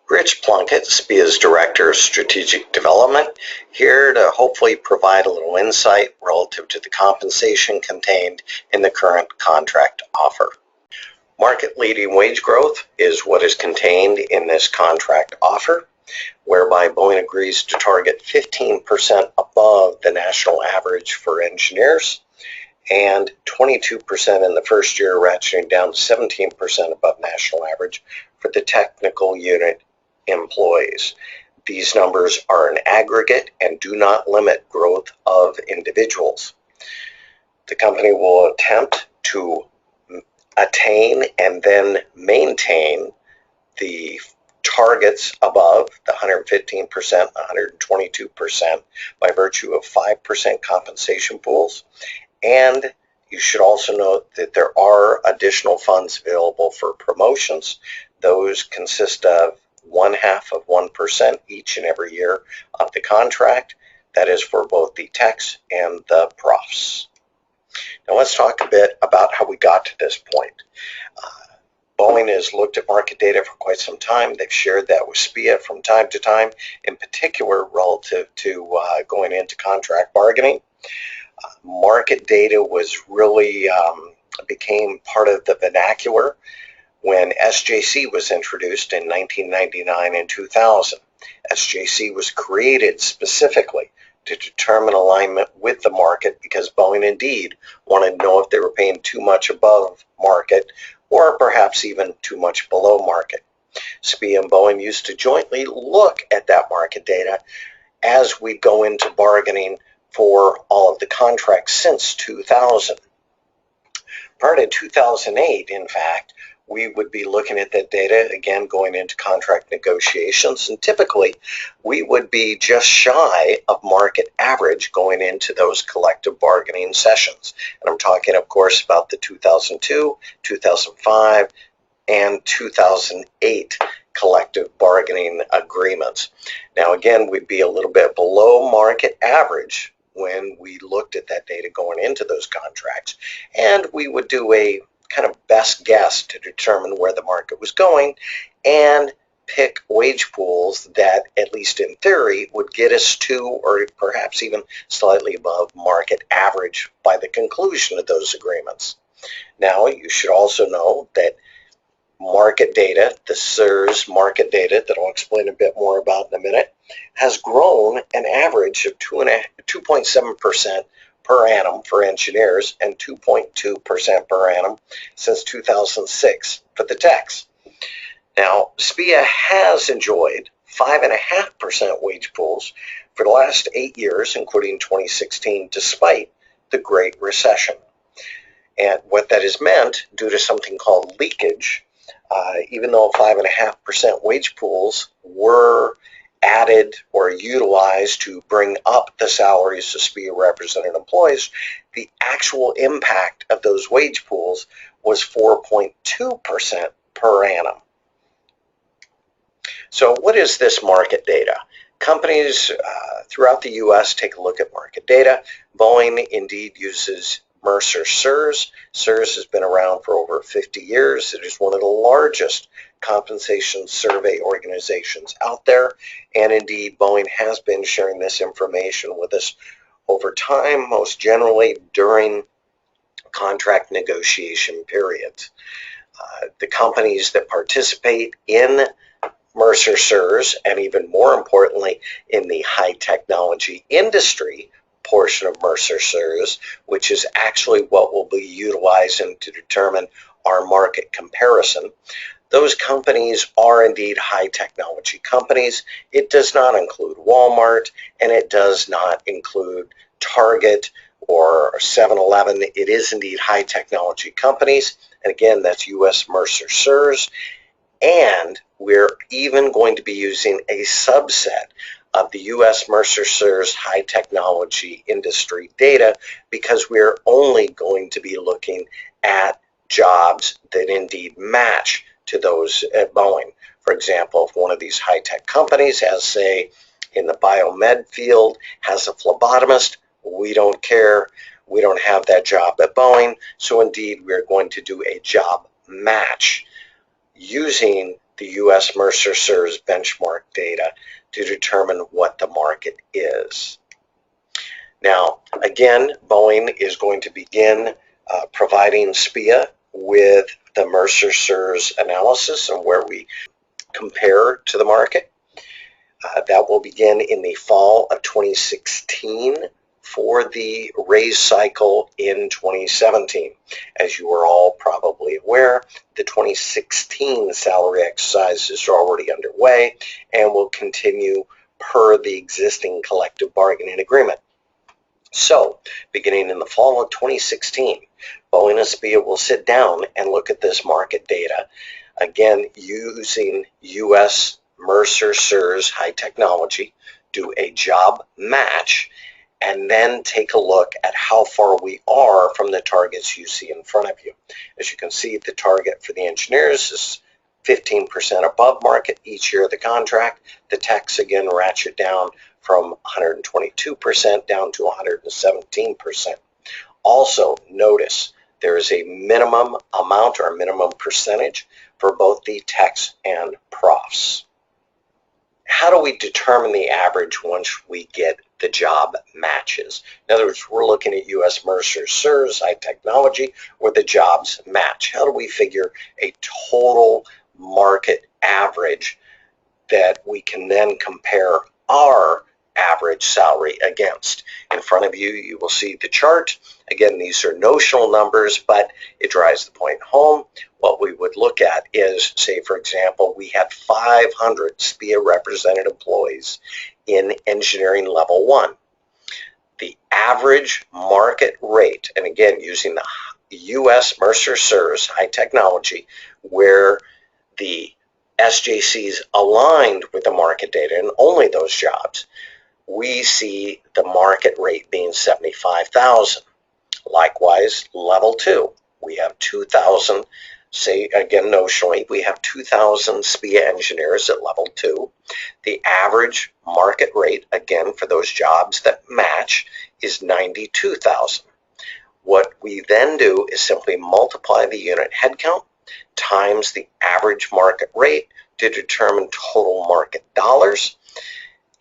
Rich Plunkett, SPIA's Director of Strategic Development, here to hopefully provide a little insight relative to the compensation contained in the current contract offer. Market-leading wage growth is what is contained in this contract offer, whereby Boeing agrees to target 15% above the national average for engineers and 22% in the first year, ratcheting down to 17% above national average for the technical unit employees. These numbers are an aggregate and do not limit growth of individuals. The company will attempt to attain and then maintain the targets above the 115%, 122% by virtue of 5% compensation pools. And you should also note that there are additional funds available for promotions. Those consist of 0.5% each and every year of the contract. That is for both the techs and the profs. Now let's talk a bit about how we got to this point. Boeing has looked at market data for quite some time. They've shared that with SPIA from time to time, in particular relative to going into contract bargaining. Market data was really became part of the vernacular when SJC was introduced in 1999 and 2000. SJC was created specifically to determine alignment with the market because Boeing indeed wanted to know if they were paying too much above market or perhaps even too much below market. SPIA and Boeing used to jointly look at that market data as we go into bargaining for all of the contracts since 2000. Prior to 2008, in fact, we would be looking at that data, again, going into contract negotiations, and typically we would be just shy of market average going into those collective bargaining sessions. And I'm talking, of course, about the 2002, 2005, and 2008 collective bargaining agreements. Now, again, we'd be a little bit below market average when we looked at that data going into those contracts, and we would do a kind of best guess to determine where the market was going and pick wage pools that, at least in theory, would get us to or perhaps even slightly above market average by the conclusion of those agreements. Now, you should also know that market data, the SIRS market data that I'll explain a bit more about in a minute, has grown an average of 2.7% per annum for engineers and 2.2% per annum since 2006 for the techs. Now, SPIA has enjoyed 5.5% wage pools for the last 8 years, including 2016, despite the Great Recession. And what that has meant, due to something called leakage, even though 5.5% wage pools were added or utilized to bring up the salaries of SPIA represented employees, the actual impact of those wage pools was 4.2% per annum. So what is this market data? Companies throughout the U.S. take a look at market data. Boeing indeed uses Mercer SIRS. SIRS has been around for over 50 years. It is one of the largest compensation survey organizations out there, and indeed Boeing has been sharing this information with us over time, most generally during contract negotiation periods. The companies that participate in Mercer SIRS, and even more importantly in the high technology industry portion of Mercer SIRS, which is actually what we'll be utilizing to determine our market comparison, those companies are indeed high technology companies. It does not include Walmart, and it does not include Target or 7-Eleven. It is indeed high technology companies, and again, that's US Mercer SIRS. And we're even going to be using a subset of the US Mercer SIRS high technology industry data because we're only going to be looking at jobs that indeed match to those at Boeing. For example, if one of these high-tech companies has, say, in the biomed field, has a phlebotomist, we don't care. We don't have that job at Boeing. So indeed, we're going to do a job match using the U.S. Mercer Serves benchmark data to determine what the market is. Now, again, Boeing is going to begin providing SPIA with the Mercer Serves analysis and where we compare to the market. That will begin in the fall of 2016 for the raise cycle in 2017. As you are all probably aware, the 2016 salary exercises are already underway and will continue per the existing collective bargaining agreement. So, beginning in the fall of 2016, Boeing and SPIA will sit down and look at this market data, again using U.S. Mercer Serves high technology, do a job match, and then take a look at how far we are from the targets you see in front of you. As you can see, the target for the engineers is 15% above market each year of the contract. The techs again ratchet down from 122% down to 117%. Also, notice there is a minimum amount or a minimum percentage for both the techs and profs. How do we determine the average once we get the job matches? In other words, we're looking at U.S. Mercer Serves high technology where the jobs match. How do we figure a total market average that we can then compare our average salary against? In front of you, you will see the chart. Again, these are notional numbers, but it drives the point home. What we would look at is, say, for example, we had 500 SPIA represented employees in engineering level 1. The average market rate, and again, using the U.S. Mercer Serves high technology, where the SJCs aligned with the market data and only those jobs, we see the market rate being 75,000. Likewise, level 2, we have 2,000, say again notionally, we have 2,000 SPIA engineers at level 2. The average market rate, again for those jobs that match, is 92,000. What we then do is simply multiply the unit headcount times the average market rate to determine total market dollars,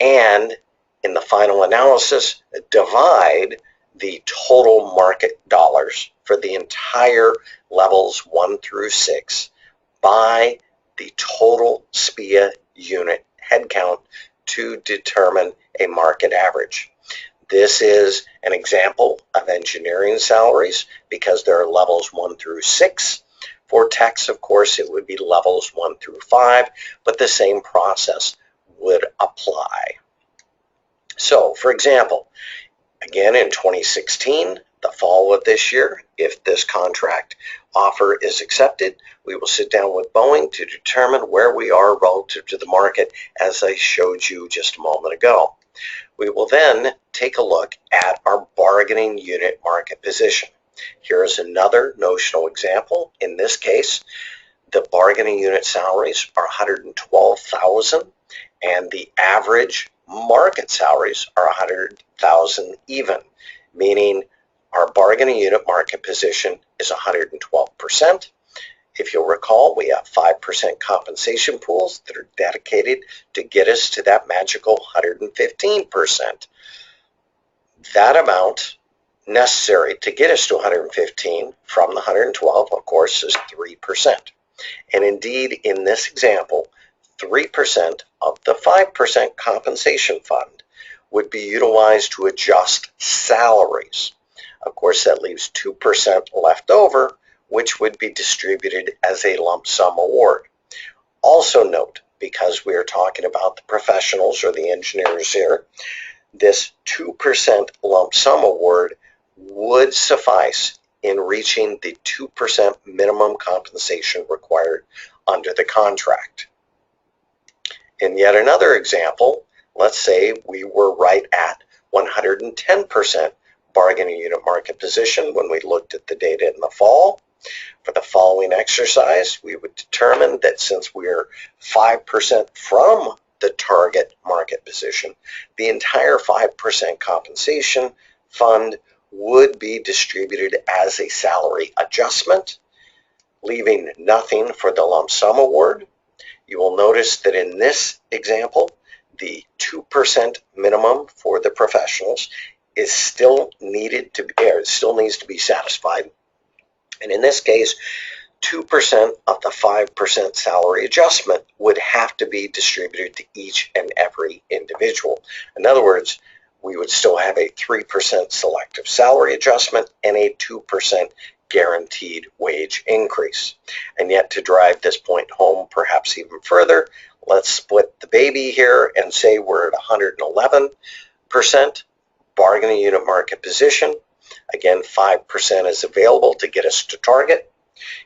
and in the final analysis, divide the total market dollars for the entire levels 1 through 6 by the total SPIA unit headcount to determine a market average. This is an example of engineering salaries because there are levels 1 through 6. For techs, of course, it would be levels 1 through 5, but the same process would apply. So, for example, again in 2016, the fall of this year, if this contract offer is accepted, we will sit down with Boeing to determine where we are relative to the market, as I showed you just a moment ago. We will then take a look at our bargaining unit market position. Here is another notional example. In this case, the bargaining unit salaries are 112,000 and the average market salaries are 100,000 even, meaning our bargaining unit market position is 112%. If you'll recall, we have 5% compensation pools that are dedicated to get us to that magical 115%. That amount necessary to get us to 115 from the 112, of course, is 3%. And indeed, in this example, 3% of the 5% compensation fund would be utilized to adjust salaries. Of course, that leaves 2% left over, which would be distributed as a lump sum award. Also note, because we are talking about the professionals or the engineers here, this 2% lump sum award would suffice in reaching the 2% minimum compensation required under the contract. In yet another example, let's say we were right at 110% bargaining unit market position when we looked at the data in the fall. For the following exercise, we would determine that since we're 5% from the target market position, the entire 5% compensation fund would be distributed as a salary adjustment, leaving nothing for the lump sum award. You will notice that in this example, the 2% minimum for the professionals is still needed to be, or still needs to be satisfied. And in this case, 2% of the 5% salary adjustment would have to be distributed to each and every individual. In other words, we would still have a 3% selective salary adjustment and a 2% guaranteed wage increase. And yet, to drive this point home perhaps even further, let's split the baby here and say we're at 111% bargaining unit market position. Again, 5% is available to get us to target.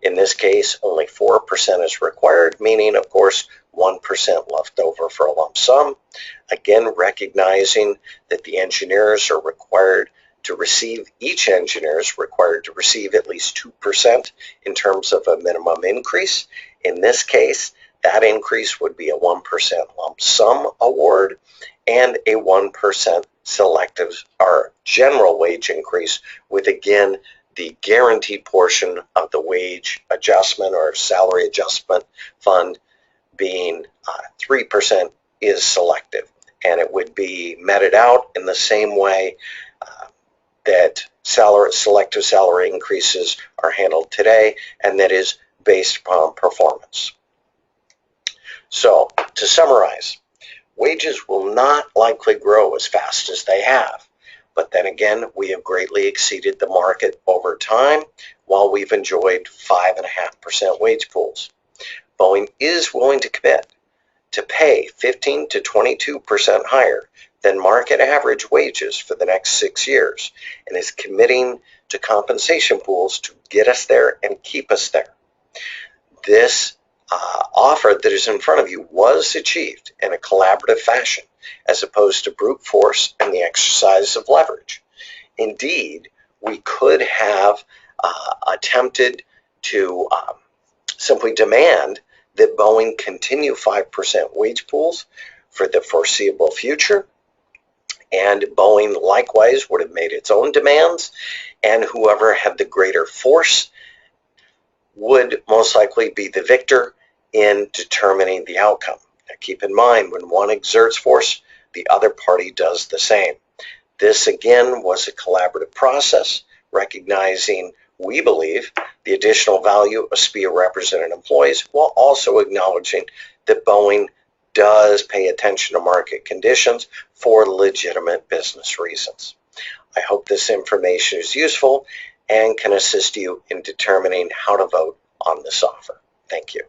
In this case, only 4% is required, meaning, of course, 1% left over for a lump sum. Again, recognizing that the engineers are required to receive, each engineer is required to receive at least 2% in terms of a minimum increase. In this case, that increase would be a 1% lump sum award and a 1% selective or general wage increase, with again the guaranteed portion of the wage adjustment or salary adjustment fund being 3% is selective, and it would be meted out in the same way that selective salary increases are handled today, and that is based upon performance. So, to summarize, wages will not likely grow as fast as they have. But then again, we have greatly exceeded the market over time while we've enjoyed 5.5% wage pools. Boeing is willing to commit to pay 15 to 22% higher than market average wages for the next 6 years, and is committing to compensation pools to get us there and keep us there. This offer that is in front of you was achieved in a collaborative fashion, as opposed to brute force and the exercise of leverage. Indeed, we could have attempted to simply demand that Boeing continue 5% wage pools for the foreseeable future, and Boeing likewise would have made its own demands, and whoever had the greater force would most likely be the victor in determining the outcome. Now, keep in mind, when one exerts force, the other party does the same. This, again, was a collaborative process, recognizing, we believe, the additional value of SPIA represented employees, while also acknowledging that Boeing does pay attention to market conditions for legitimate business reasons. I hope this information is useful and can assist you in determining how to vote on this offer. Thank you.